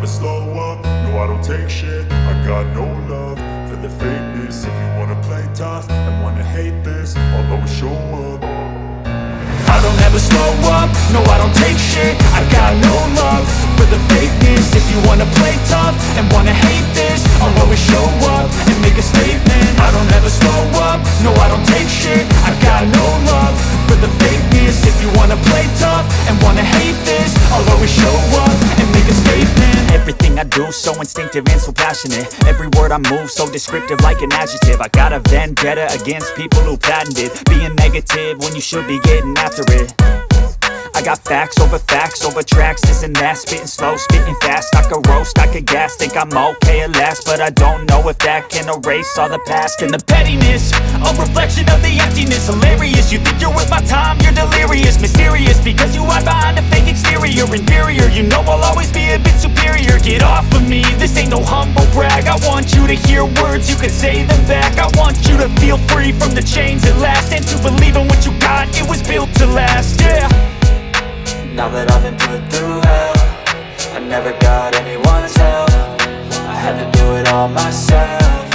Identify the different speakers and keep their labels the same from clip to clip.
Speaker 1: slow up, no I don't take shit. I got no love for the fakeness. If you wanna play tough and wanna hate this, I'll always show up. I don't ever slow up, no I don't take shit. I got no love for the fakeness. If you wanna play tough and wanna hate this, I'll always show up and make a statement. I don't ever slow up, no I don't take shit. I got no love for the fakeness. If you wanna play tough and wanna hate this, I'll always show up and make a statement.
Speaker 2: Everything I do so instinctive and so passionate. Every word I move so descriptive like an adjective. I got a vendetta against people who patented being negative when you should be getting after it. I got facts over tracks, this and that. Spitting slow, spitting fast, I could roast, I could gas. Think I'm okay at last, but I don't know if that can erase all the past. And the pettiness, a reflection of the emptiness. Hilarious, you think you're worth my time, you're delirious. Mysterious, because you hide behind a fake exterior. Inferior, you know I'll always be a bit superior. Get off of me, this ain't no humble brag. I want you to hear words, you can say them back. I want you to feel free from the chains at last, and to believe in what you got, it was built to last, yeah.
Speaker 3: Now that I've been put through hell, I never got anyone's help. I had to do it all myself.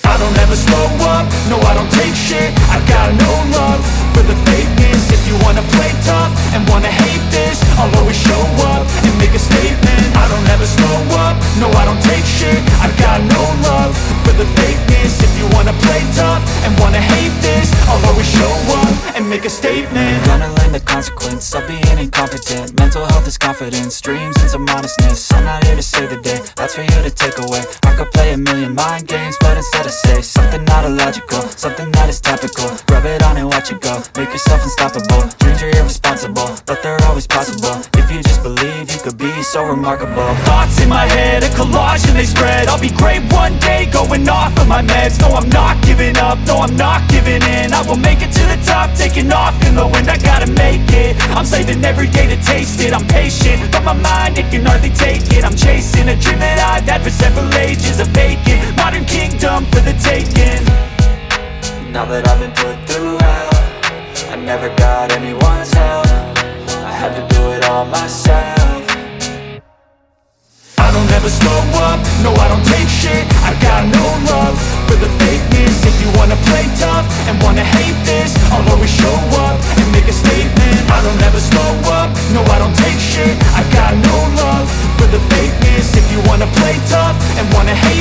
Speaker 1: I don't ever slow up, no I don't take shit. I got no love for the fakeness. If you wanna play tough and wanna hate this, I'll always show up and make a statement. I don't ever slow up, no I don't take shit. I got no love for the fakeness. If you wanna play tough and wanna hate this, I'll always show up and make a statement.
Speaker 3: Gonna learn the consequence of being incompetent. Mental health is confidence, dreams and some honestness. I'm not here to save the day, that's for you to take away. I could play a million mind games, but instead I say something not illogical, something that is topical. Rub it on and watch it go, make yourself unstoppable. Dreams are irresponsible, but they're always possible. If you just believe, you could be so remarkable.
Speaker 2: Thoughts in my head, a collage and they spread. I'll be great one day, going off of my meds. No, I'm not giving up, no, I'm not giving in. I will make it to the top, taking off in the wind. I gotta make it, I'm saving every day to taste it. I'm patient, but my mind, it can hardly take it. I'm chasing a dream that I've had for several ages. A vacant, modern kingdom for the taking.
Speaker 3: Now that I've been put through hell, I never got anyone's help. I had to do it all myself.
Speaker 1: I don't ever slow up, no I don't take shit. I got no love for the fakeness. If you wanna play tough and wanna hate this, I'll always show up and make a statement. I don't ever slow up, no I don't take shit. I got no love for the fakeness. If you wanna play tough and wanna hate